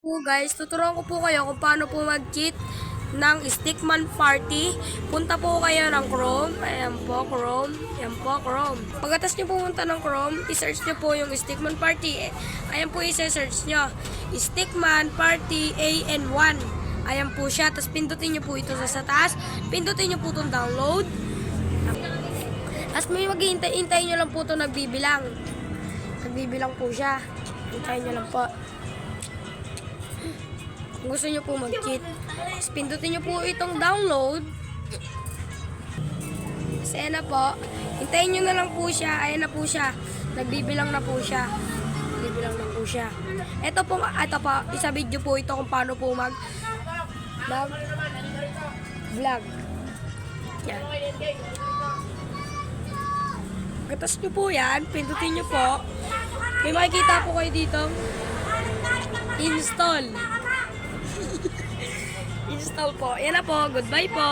po guys, tuturuan ko po kayo kung paano po mag-cheat ng Stickman Party. Punta po kayo ng Chrome. Ayan po, Chrome. Ayan po, Chrome. Pagkatapos nyo pumunta ng Chrome, i-search nyo po yung Stickman Party. Ayan po i-search nyo. Stickman Party AN1. Ayan po siya. Tapos pindutin nyo po ito sa taas. Pindutin nyo po itong download. Tapos may maghihintay nyo lang po ito nagbibilang. Nagbibilang po siya. Hintayin nyo lang po. Kung gusto nyo po mag-cheat, pindutin nyo po itong download. Kasi ayan na po. Hintayin nyo na lang po siya. Ayan na po siya. Nagbibilang na po siya. Nagbibilang na po siya. Ito po, isa video po ito kung paano po vlog. Yan. Pagkatas nyo po yan, pindutin nyo po. May makikita po kayo dito. Install. Install po. Yan na po. Goodbye po.